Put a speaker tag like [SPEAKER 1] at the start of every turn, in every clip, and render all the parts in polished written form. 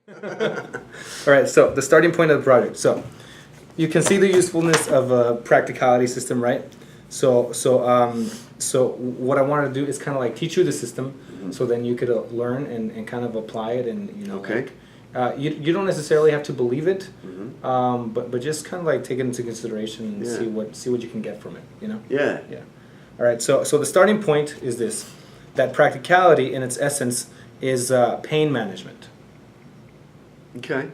[SPEAKER 1] All right, so the starting point of the project. So you can see the usefulness of a practicality system, right? So what I want to do is kind of like teach you the system, so then you could learn and kind of apply it, and
[SPEAKER 2] Okay.
[SPEAKER 1] you don't necessarily have to believe it, but just kind of like take it into consideration and
[SPEAKER 2] Yeah.
[SPEAKER 1] see what you can get from it,
[SPEAKER 2] Yeah.
[SPEAKER 1] Yeah. All right. So the starting point is this: that practicality, in its essence, is pain management.
[SPEAKER 2] Okay.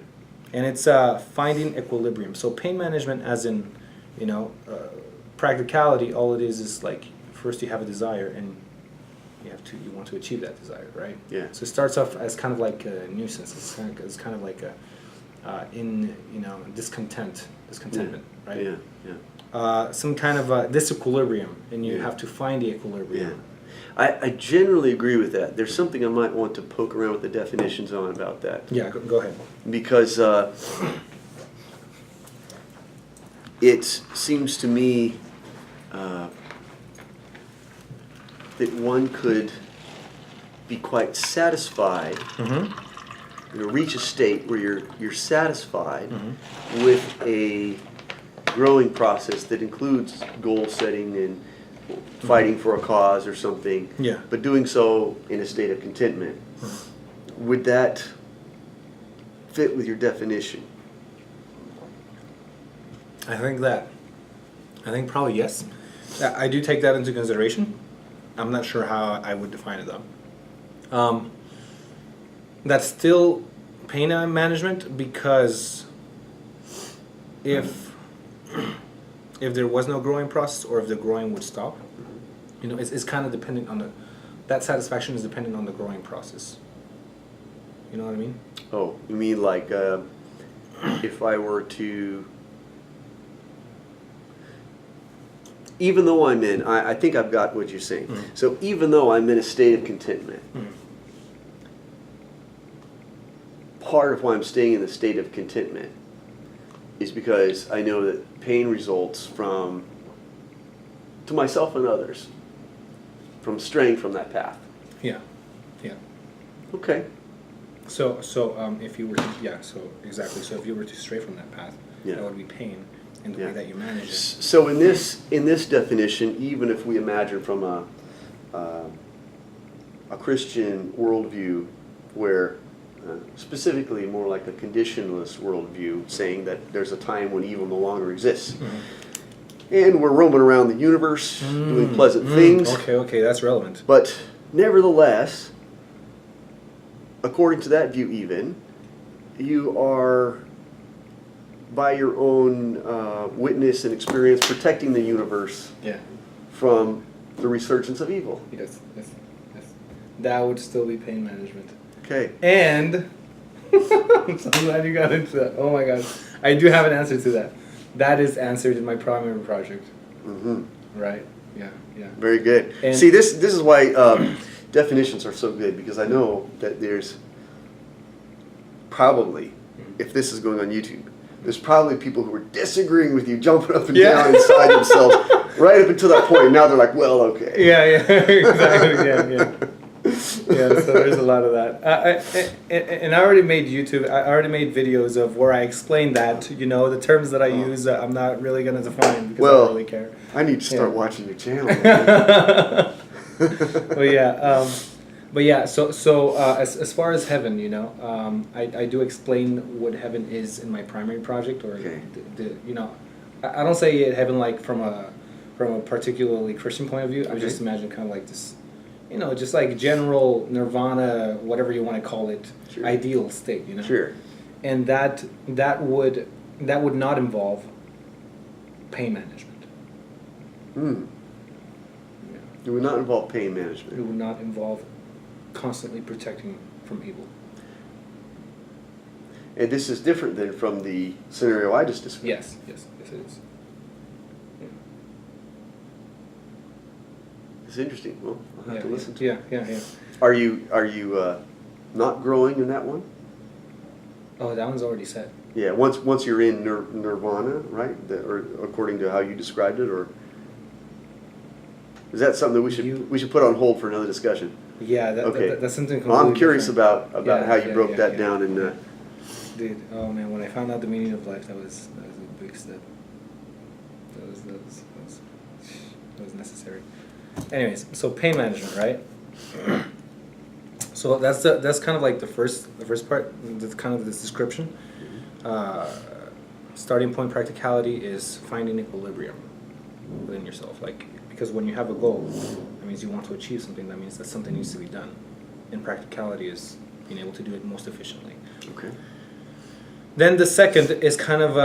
[SPEAKER 1] And it's finding equilibrium. So pain management, as in, practicality, all it is like first you have a desire and you want to achieve that desire, right?
[SPEAKER 2] Yeah.
[SPEAKER 1] So it starts off as kind of like a nuisance. It's kind of like a discontentment, right?
[SPEAKER 2] Yeah. Yeah.
[SPEAKER 1] Some kind of disequilibrium, and you have to find the equilibrium.
[SPEAKER 2] Yeah. I generally agree with that. There's something I might want to poke around with the definitions on about that.
[SPEAKER 1] Yeah, go ahead.
[SPEAKER 2] Because it seems to me that one could be quite satisfied, reach a state where you're satisfied with a growing process that includes goal setting and fighting for a cause or something, but doing so in a state of contentment. Would that fit with your definition?
[SPEAKER 1] I think probably yes. I do take that into consideration. I'm not sure how I would define it though. That's still pain management, because if there was no growing process, or if the growing would stop, it's kind of dependent on that satisfaction is dependent on the growing process. You know what I mean?
[SPEAKER 2] Oh, you mean like if I were to, even though I'm in, I think I've got what you're saying. So even though I'm in a state of contentment, part of why I'm staying in the state of contentment is because I know that pain results from, to myself and others, from straying from that path.
[SPEAKER 1] Yeah.
[SPEAKER 2] Okay.
[SPEAKER 1] So if you were exactly. So if you were to stray from that path, that would be pain in the way that you manage it.
[SPEAKER 2] So in this definition, even if we imagine from a Christian worldview, where specifically more like a conditionalist worldview, saying that there's a time when evil no longer exists, and we're roaming around the universe doing pleasant things.
[SPEAKER 1] Okay, that's relevant.
[SPEAKER 2] But nevertheless, according to that view, even you are, by your own witness and experience, protecting the universe from the resurgence of evil.
[SPEAKER 1] Yes. That would still be pain management.
[SPEAKER 2] Okay.
[SPEAKER 1] And I'm so glad you got into that. Oh my gosh. I do have an answer to that. That is answered in my primary project. Right? Yeah.
[SPEAKER 2] Very good.
[SPEAKER 1] And
[SPEAKER 2] see, this is why definitions are so good, because I know that there's probably, if this is going on YouTube, there's probably people who are disagreeing with you, jumping up and down inside themselves, right up until that point. Now they're like, well, okay.
[SPEAKER 1] Yeah, exactly. Yeah, so there's a lot of that. And I already made videos of where I explain that, the terms that I use, I'm not really going to define, because I don't really care.
[SPEAKER 2] I need to start watching your channel.
[SPEAKER 1] So as far as heaven, I do explain what heaven is in my primary project, or I don't say heaven like from a particularly Christian point of view. I just imagine kind of like this, just like general Nirvana, whatever you want to call it, ideal state,
[SPEAKER 2] Sure.
[SPEAKER 1] And that would not involve pain management.
[SPEAKER 2] It would not involve pain management.
[SPEAKER 1] It would not involve constantly protecting from evil.
[SPEAKER 2] And this is different than from the scenario I just described.
[SPEAKER 1] Yes, it is.
[SPEAKER 2] It's interesting. Well, I'll have to listen to it.
[SPEAKER 1] Yeah.
[SPEAKER 2] Are you not growing in that one?
[SPEAKER 1] Oh, that one's already set.
[SPEAKER 2] Yeah, once you're in Nirvana, right? Or according to how you described it, or is that something that we should put on hold for another discussion?
[SPEAKER 1] Yeah, that's something completely
[SPEAKER 2] I'm curious
[SPEAKER 1] different.
[SPEAKER 2] about how you broke that down in
[SPEAKER 1] Dude, oh man, when I found out the meaning of life, that was a big step. That was necessary. Anyways, so pain management, right? So that's kind of like the first part. That's kind of this description. Starting point practicality is finding equilibrium within yourself. Like, because when you have a goal, that means you want to achieve something. That means that something needs to be done. And practicality is being able to do it most efficiently.
[SPEAKER 2] Okay.
[SPEAKER 1] Then the second is kind of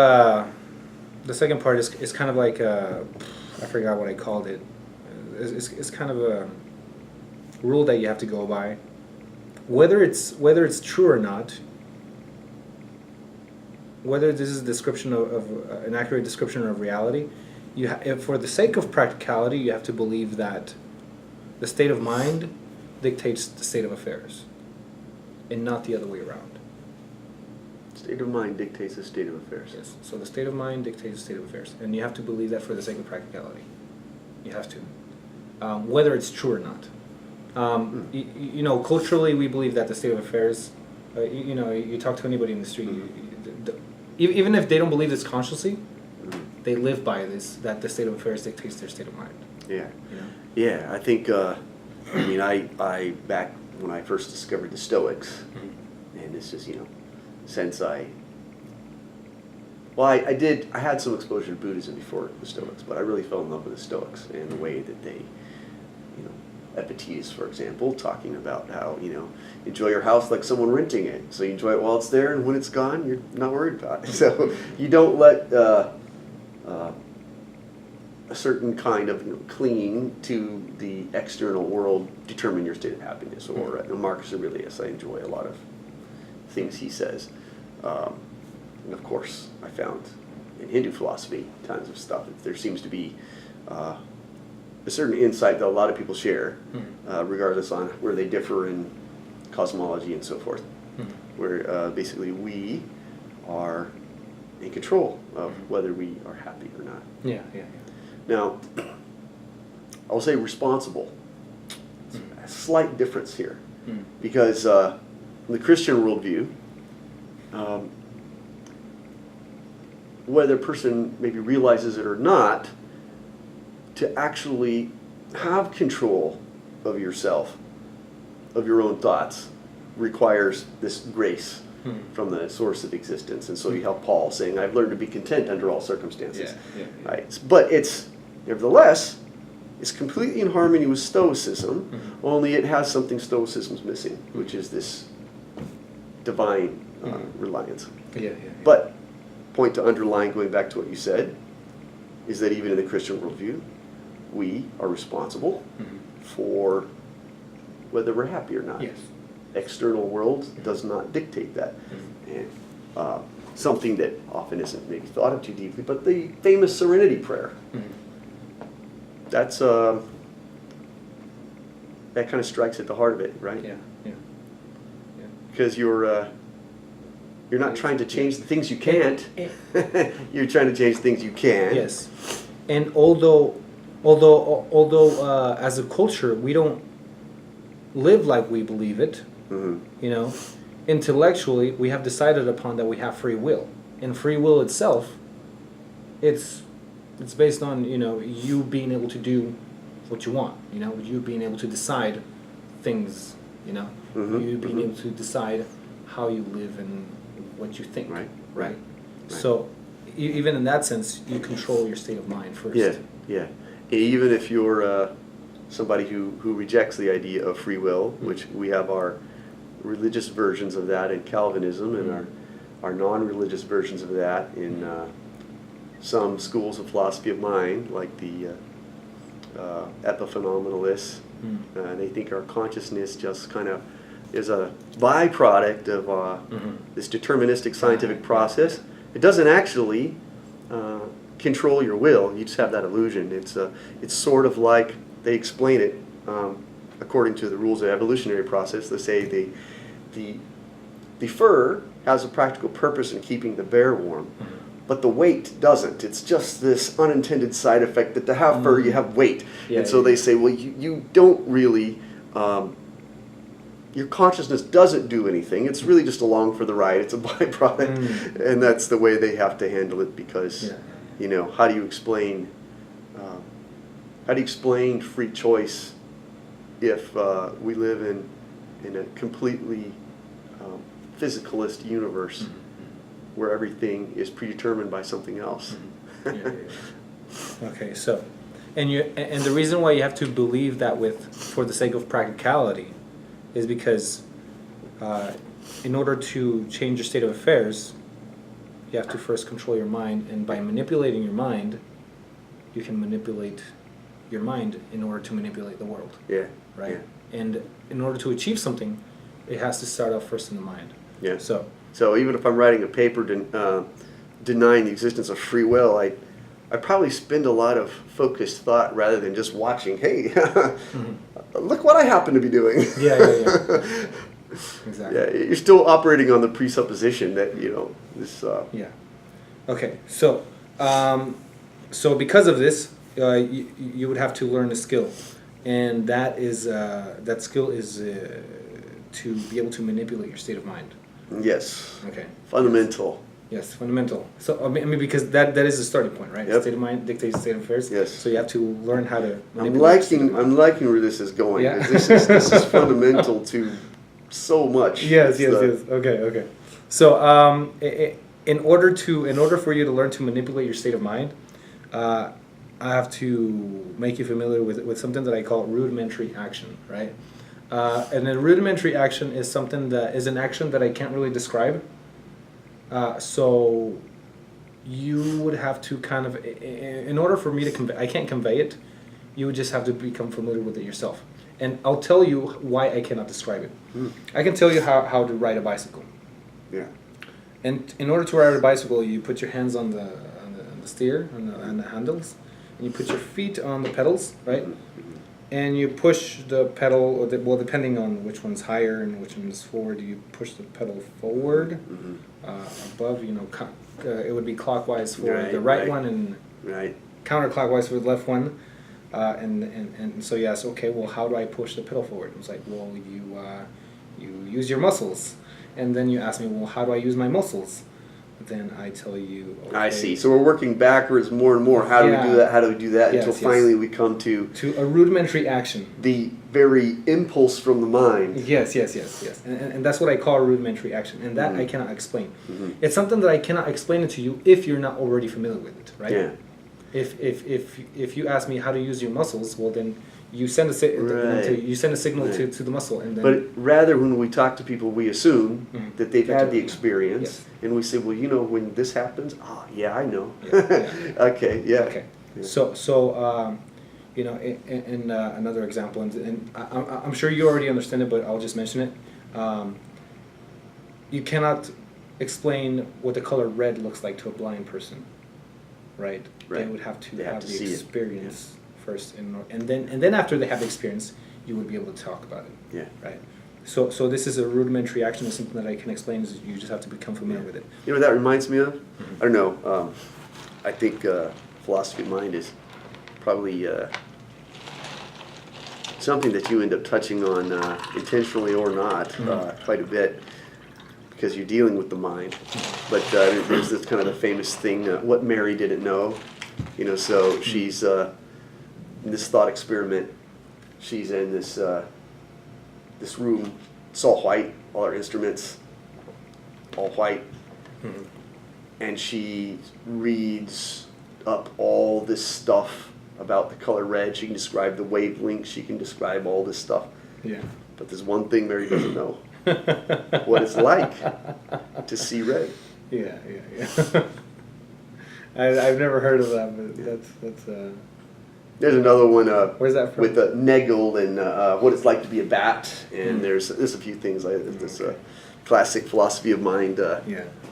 [SPEAKER 1] the second part is kind of like I forgot what I called it. It's kind of a rule that you have to go by. Whether it's true or not, whether this is a description of an accurate description of reality, if for the sake of practicality, you have to believe that the state of mind dictates the state of affairs, and not the other way around.
[SPEAKER 2] State of mind dictates the state of affairs.
[SPEAKER 1] Yes. So the state of mind dictates the state of affairs, and you have to believe that for the sake of practicality. You have to, whether it's true or not. You know, culturally, we believe that the state of affairs. You know, you talk to anybody in the street, even if they don't believe this consciously, they live by this, that the state of affairs dictates their state of mind.
[SPEAKER 2] Yeah.
[SPEAKER 1] You know?
[SPEAKER 2] Yeah, I think, I mean, I back when I first discovered the Stoics, and it's just, you know, since I had some exposure to Buddhism before the Stoics, but I really fell in love with the Stoics and the way that they, you know, Epictetus, for example, talking about how, you know, enjoy your house like someone renting it. So you enjoy it while it's there, and when it's gone, you're not worried about it. So you don't let a certain kind of, you know, clinging to the external world determine your state of happiness. Or Marcus Aurelius, I enjoy a lot of things he says. And of course, I found in Hindu philosophy tons of stuff. There seems to be a certain insight that a lot of people share, regardless on where they differ in cosmology and so forth, where basically we are in control of whether we are happy or not.
[SPEAKER 1] Yeah.
[SPEAKER 2] Now, I'll say responsible. A slight difference here, because in the Christian worldview, whether a person maybe realizes it or not, to actually have control of yourself, of your own thoughts, requires this grace from the source of existence. And so you have Paul saying, I've learned to be content under all circumstances.
[SPEAKER 1] Yeah.
[SPEAKER 2] Right? But it's, nevertheless, it's completely in harmony with Stoicism, only it has something Stoicism's missing, which is this divine reliance.
[SPEAKER 1] Yeah.
[SPEAKER 2] But point to underline, going back to what you said, is that even in the Christian worldview, we are responsible for whether we're happy or not.
[SPEAKER 1] Yes.
[SPEAKER 2] External world does not dictate that. And something that often isn't maybe thought of too deeply, but the famous Serenity Prayer. That's that kind of strikes at the heart of it, right?
[SPEAKER 1] Yeah.
[SPEAKER 2] Because you're not trying to change the things you can't. You're trying to change things you can.
[SPEAKER 1] Yes. And although as a culture we don't live like we believe it, you know, intellectually we have decided upon that we have free will, and free will itself, it's based on, you know, you being able to do what you want, you know, you being able to decide things, you know, you being able to decide how you live and what you think, right? So even in that sense, you control your state of mind first.
[SPEAKER 2] Yeah. Even if you're somebody who rejects the idea of free will, which we have our religious versions of that in Calvinism, and our non-religious versions of that in some schools of philosophy of mind, like the Epiphenomenalists. They think our consciousness just kind of is a byproduct of this deterministic scientific process. It doesn't actually control your will. You just have that illusion. It's sort of like they explain it according to the rules of evolutionary process. They say the fur has a practical purpose in keeping the bear warm, but the weight doesn't. It's just this unintended side effect that to have fur, you have weight. And so they say, well, you don't really your consciousness doesn't do anything. It's really just along for the ride. It's a byproduct, and that's the way they have to handle it because, you know, how do you explain free choice if we live in a completely physicalist universe where everything is predetermined by something else?
[SPEAKER 1] Okay, so, and the reason why you have to believe that for the sake of practicality is because in order to change your state of affairs, you have to first control your mind, and by manipulating your mind, you can manipulate your mind in order to manipulate the world.
[SPEAKER 2] Yeah.
[SPEAKER 1] Right?
[SPEAKER 2] Yeah.
[SPEAKER 1] And in order to achieve something, it has to start off first in the mind.
[SPEAKER 2] Yeah.
[SPEAKER 1] So
[SPEAKER 2] even if I'm writing a paper denying the existence of free will, I probably spend a lot of focused thought rather than just watching, hey, look what I happen to be doing.
[SPEAKER 1] Yeah. Exactly.
[SPEAKER 2] Yeah, you're still operating on the presupposition that, you know, this...
[SPEAKER 1] Yeah. Okay, so because of this, you would have to learn a skill. And that skill is to be able to manipulate your state of mind.
[SPEAKER 2] Yes.
[SPEAKER 1] Okay.
[SPEAKER 2] Fundamental.
[SPEAKER 1] Yes, fundamental. So I mean, because that is the starting point, right?
[SPEAKER 2] Yep.
[SPEAKER 1] State of mind dictates state of affairs.
[SPEAKER 2] Yes.
[SPEAKER 1] So you have to learn how to
[SPEAKER 2] I'm liking where this is going.
[SPEAKER 1] Yeah.
[SPEAKER 2] This is fundamental to so much.
[SPEAKER 1] Yes. Okay. So in order for you to learn to manipulate your state of mind, I have to make you familiar with something that I call rudimentary action, right? And a rudimentary action is something that is an action that I can't really describe. So you would have to kind of, in order for me to convey, I can't convey it, you would just have to become familiar with it yourself. And I'll tell you why I cannot describe it. I can tell you how to ride a bicycle.
[SPEAKER 2] Yeah.
[SPEAKER 1] And in order to ride a bicycle, you put your hands on the steer, on the handles, and you put your feet on the pedals, right? And you push the pedal, well, depending on which one's higher and which one's forward, you push the pedal forward, above, you know, it would be clockwise for the right one and counterclockwise for the left one. And so you ask, okay, well, how do I push the pedal forward? It's like, well, you use your muscles. And then you ask me, well, how do I use my muscles? Then I tell you, okay.
[SPEAKER 2] I see. So we're working backwards more and more. How do we do that? How do we do that?
[SPEAKER 1] Yes,
[SPEAKER 2] until finally we come to
[SPEAKER 1] a rudimentary action.
[SPEAKER 2] The very impulse from the mind.
[SPEAKER 1] Yes. And that's what I call rudimentary action. And that I cannot explain. It's something that I cannot explain it to you if you're not already familiar with it, right?
[SPEAKER 2] Yeah.
[SPEAKER 1] If you ask me how to use your muscles, well then you send a signal to the muscle, and then.
[SPEAKER 2] But rather, when we talk to people, we assume that they've had the experience, and we say, well, you know, when this happens, yeah, I know. Okay. Yeah.
[SPEAKER 1] So you know, in another example, and I'm sure you already understand it, but I'll just mention it. You cannot explain what the color red looks like to a blind person, right? They would have to have the experience first, and then after they have the experience, you would be able to talk about it.
[SPEAKER 2] Yeah.
[SPEAKER 1] Right. So this is a rudimentary action. It's something that I can explain. Is you just have to become familiar with it.
[SPEAKER 2] You know what that reminds me of? I don't know. I think philosophy of mind is probably something that you end up touching on intentionally or not quite a bit, because you're dealing with the mind. But there's this kind of the famous thing, what Mary didn't know. You know, so she's in this thought experiment. She's in this this room. It's all white. All her instruments, all white. And she reads up all this stuff about the color red. She can describe the wavelengths. She can describe all this stuff. Yeah. But there's one thing Mary doesn't know. What it's like to see red.
[SPEAKER 1] Yeah. I've never heard of that, but that's.
[SPEAKER 2] There's another one.
[SPEAKER 1] Where's that from?
[SPEAKER 2] With Nagel and what it's like to be a bat, and there's a few things like this classic philosophy of mind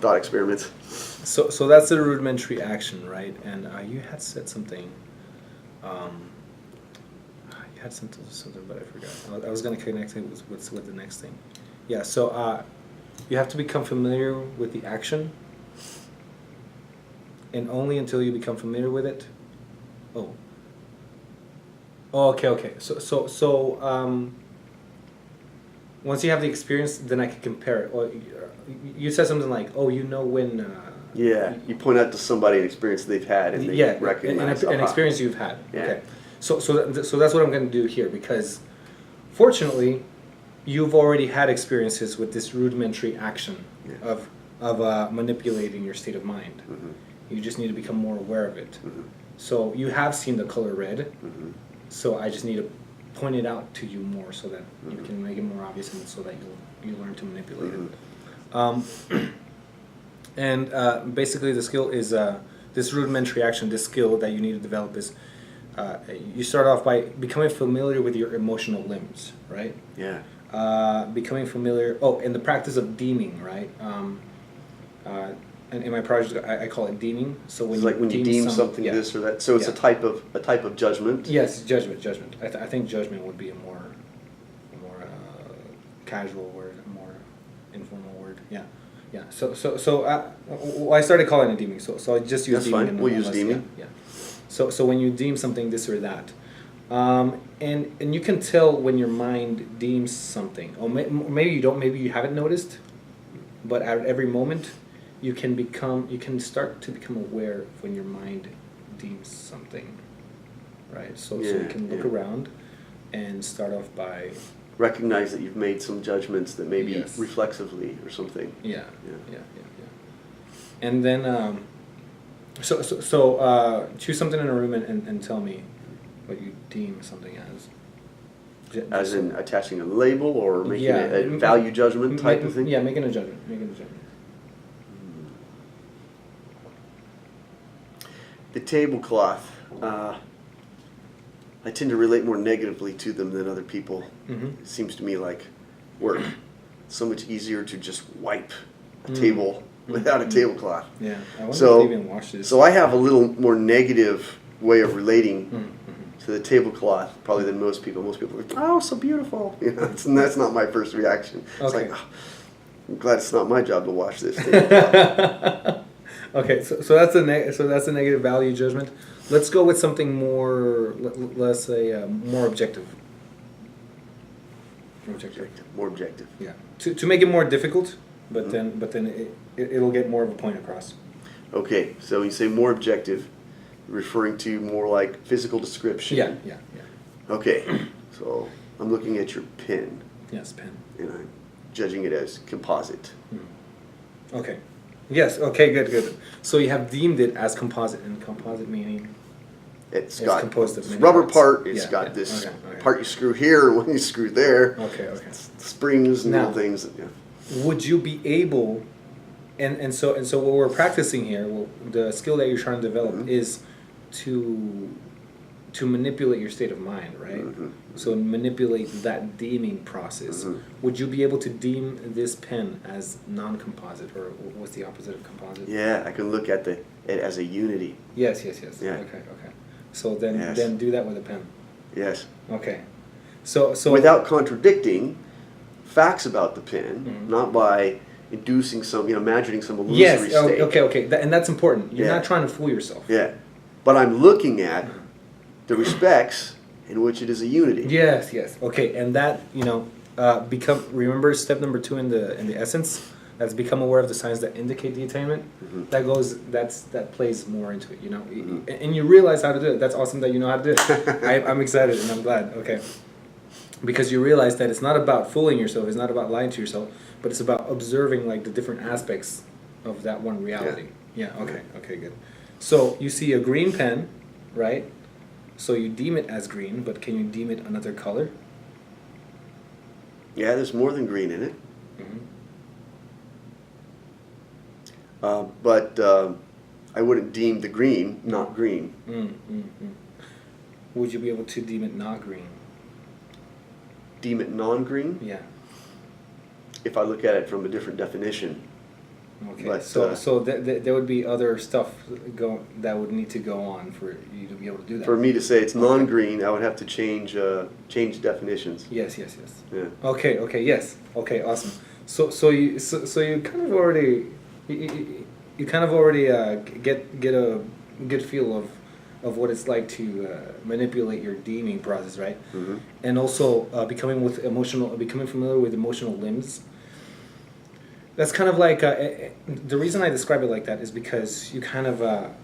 [SPEAKER 2] thought experiments.
[SPEAKER 1] So that's a rudimentary action, right? And you had said something. You had something, but I forgot. I was going to connect it with the next thing. Yeah. So you have to become familiar with the action, and only until you become familiar with it. Okay. So once you have the experience, then I can compare it. Or you said something like, "Oh, you know when."
[SPEAKER 2] Yeah, you point out to somebody an experience they've had, and they recognize
[SPEAKER 1] an experience you've had.
[SPEAKER 2] Yeah.
[SPEAKER 1] Okay, so that's what I'm going to do here, because fortunately, you've already had experiences with this rudimentary action of manipulating your state of mind. You just need to become more aware of it. So you have seen the color red. So I just need to point it out to you more so that you can make it more obvious, and so that you learn to manipulate it. And basically the skill is this rudimentary action, this skill that you need to develop is you start off by becoming familiar with your emotional limbs, right?
[SPEAKER 2] Yeah.
[SPEAKER 1] Becoming familiar, and the practice of deeming, right? And in my project, I call it deeming. So when
[SPEAKER 2] you deem something this or that, so it's a type of judgment.
[SPEAKER 1] Yes, judgment. I think judgment would be a more casual word, a more informal word. Yeah. So I started calling it deeming. So I just use deeming.
[SPEAKER 2] That's fine. We'll use deeming.
[SPEAKER 1] Yeah. So when you deem something this or that, and you can tell when your mind deems something, or maybe you don't, maybe you haven't noticed, but at every moment, you can start to become aware of when your mind deems something, right? So you can look around and start off by
[SPEAKER 2] recognize that you've made some judgments that maybe reflexively or something.
[SPEAKER 1] Yeah. And then so choose something in a room and tell me what you deem something as.
[SPEAKER 2] As in attaching a label or making a value judgment type of thing?
[SPEAKER 1] Yeah, making a judgment.
[SPEAKER 2] The tablecloth, I tend to relate more negatively to them than other people. It seems to me like work. It's so much easier to just wipe a table without a tablecloth.
[SPEAKER 1] Yeah, I wonder if they even wash this.
[SPEAKER 2] So I have a little more negative way of relating to the tablecloth probably than most people. Most people are like, oh, so beautiful. You know, and that's not my first reaction. It's like, oh, I'm glad it's not my job to wash this tablecloth.
[SPEAKER 1] Okay, so that's a negative value judgment. Let's go with something more, let's say, more objective.
[SPEAKER 2] More objective.
[SPEAKER 1] Yeah. To make it more difficult, but then it'll get more of a point across.
[SPEAKER 2] Okay, so you say more objective, referring to more like physical description.
[SPEAKER 1] Yeah.
[SPEAKER 2] Okay, so I'm looking at your pen.
[SPEAKER 1] Yes, pen.
[SPEAKER 2] And I'm judging it as composite.
[SPEAKER 1] Okay. Yes, okay, good. So you have deemed it as composite, and composite meaning
[SPEAKER 2] it's got
[SPEAKER 1] composed of many
[SPEAKER 2] rubber
[SPEAKER 1] parts.
[SPEAKER 2] part, it's got this part you screw here and one you screw there.
[SPEAKER 1] Okay.
[SPEAKER 2] Springs and little things.
[SPEAKER 1] Would you be able, and so what we're practicing here, the skill that you're trying to develop is to manipulate your state of mind, right? So manipulate that deeming process. Would you be able to deem this pen as non-composite, or what's the opposite of composite?
[SPEAKER 2] Yeah, I can look at it as a unity.
[SPEAKER 1] Yes.
[SPEAKER 2] Yeah.
[SPEAKER 1] Okay. So then do that with a pen.
[SPEAKER 2] Yes.
[SPEAKER 1] Okay. So
[SPEAKER 2] without contradicting facts about the pen, not by inducing some, imagining some illusory state.
[SPEAKER 1] Okay. And that's important. You're not trying to fool yourself.
[SPEAKER 2] Yeah. But I'm looking at the respects in which it is a unity.
[SPEAKER 1] Yes. Okay, and that remember step number 2 in the essence. That's become aware of the signs that indicate the attainment. That plays more into it, and you realize how to do it. That's awesome that you know how to do it. I'm excited and I'm glad. Okay, because you realize that it's not about fooling yourself. It's not about lying to yourself, but it's about observing like the different aspects of that one reality. Yeah. Okay. Good. So you see a green pen, right? So you deem it as green, but can you deem it another color?
[SPEAKER 2] Yeah, there's more than green in it. But I wouldn't deem the green not green.
[SPEAKER 1] Would you be able to deem it not green?
[SPEAKER 2] Deem it non-green?
[SPEAKER 1] Yeah.
[SPEAKER 2] If I look at it from a different definition.
[SPEAKER 1] Okay,
[SPEAKER 2] but,
[SPEAKER 1] so there would be other stuff that would need to go on for you to be able to do that.
[SPEAKER 2] For me to say it's non-green, I would have to change definitions.
[SPEAKER 1] Yes.
[SPEAKER 2] Yeah.
[SPEAKER 1] Okay. Yes. Okay. Awesome. So you kind of already get a good feel of what it's like to manipulate your deeming process, right? and also becoming familiar with emotional limbs. That's kind of like the reason I describe it like that is because you kind of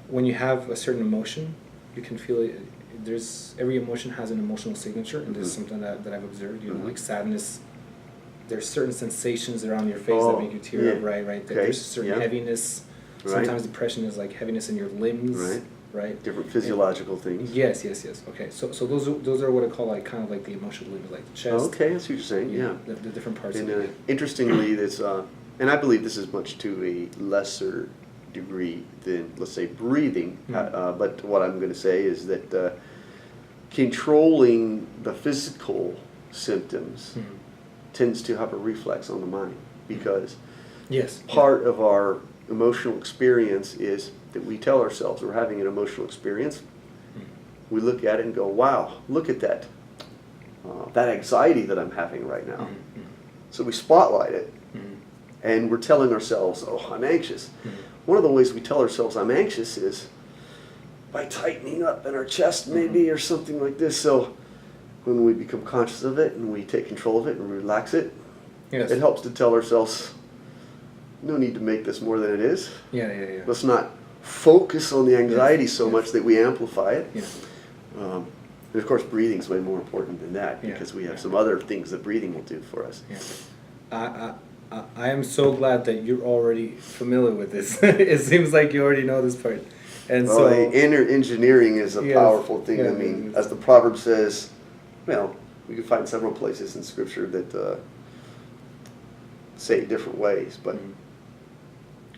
[SPEAKER 1] when you have a certain emotion, you can feel it. Every emotion has an emotional signature, and this is something that I've observed. You know, like sadness. There's certain sensations around your face that make you tear up, right?
[SPEAKER 2] Okay.
[SPEAKER 1] There's certain heaviness.
[SPEAKER 2] Right.
[SPEAKER 1] Sometimes depression is like heaviness in your limbs, right?
[SPEAKER 2] Different physiological things.
[SPEAKER 1] Yes. Okay, so those are what I call like kind of like the emotional limbs, like the chest.
[SPEAKER 2] Okay, that's what you're saying. Yeah.
[SPEAKER 1] The different parts
[SPEAKER 2] And
[SPEAKER 1] of it.
[SPEAKER 2] interestingly, there's and I believe this is much to a lesser degree than, let's say, breathing. But what I'm going to say is that controlling the physical symptoms tends to have a reflex on the mind, because part of our emotional experience is that we tell ourselves we're having an emotional experience. We look at it and go, wow, look at that. That anxiety that I'm having right now. So we spotlight it, and we're telling ourselves, oh, I'm anxious. One of the ways we tell ourselves I'm anxious is by tightening up in our chest maybe, or something like this. So when we become conscious of it and we take control of it and relax it, it helps to tell ourselves, no need to make this more than it is. Let's not focus on the anxiety so much that we amplify it. And of course, breathing is way more important than that, because we have some other things that breathing will do for us.
[SPEAKER 1] I am so glad that you're already familiar with this. It seems like you already know this part. And
[SPEAKER 2] well, inner engineering is a powerful thing. I mean, as the proverb says, well, we can find several places in Scripture that say it different ways, but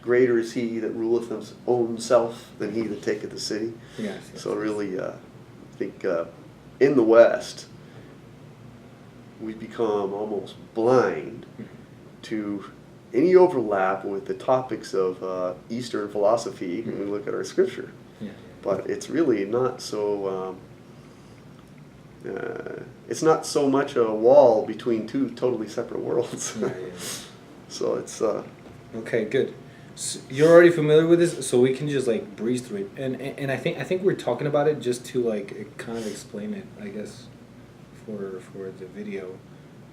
[SPEAKER 2] greater is he that ruleth his own self than he that taketh the city. So really, I think in the West, we've become almost blind to any overlap with the topics of Eastern philosophy when we look at our Scripture. But it's really not so. It's not so much a wall between two totally separate worlds. So it's
[SPEAKER 1] okay, good. So you're already familiar with this, so we can just like breeze through it. And I think we're talking about it just to like kind of explain it, I guess, for the video.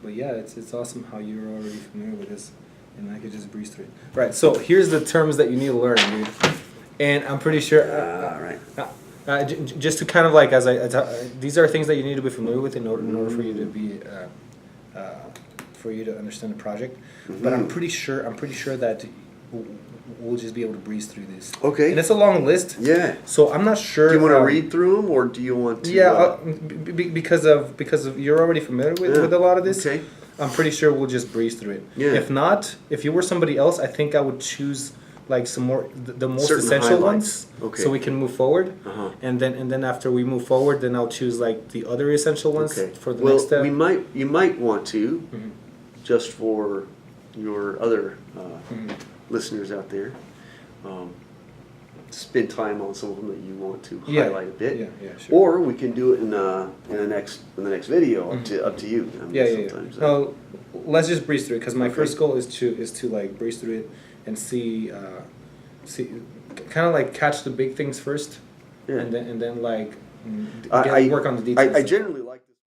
[SPEAKER 1] But yeah, it's awesome how you're already familiar with this, and I could just breeze through it. Right. So here's the terms that you need to learn, dude. And I'm pretty sure. Just to kind of like these are things that you need to be familiar with in order for you to be for you to understand the project. But I'm pretty sure that we'll just be able to breeze through this.
[SPEAKER 2] Okay.
[SPEAKER 1] And it's a long list. So I'm not sure.
[SPEAKER 2] Do you want to read through them, or do you want to?
[SPEAKER 1] Because of you're already familiar with a lot of this.
[SPEAKER 2] Okay.
[SPEAKER 1] I'm pretty sure we'll just breeze through it. If not, if you were somebody else, I think I would choose like some more the most
[SPEAKER 2] certain
[SPEAKER 1] essential
[SPEAKER 2] highlights.
[SPEAKER 1] ones, so we can move forward. And then after we move forward, then I'll choose like the other essential ones for the next step.
[SPEAKER 2] You might want to, just for your other listeners out there, spend time on some of them that you want to highlight a bit.
[SPEAKER 1] Sure.
[SPEAKER 2] Or we can do it in the next video. Up to you. I mean,
[SPEAKER 1] let's just breeze through it, because my first goal is to like breeze through it and see kind of like catch the big things first, and then like work on the details.
[SPEAKER 2] I generally like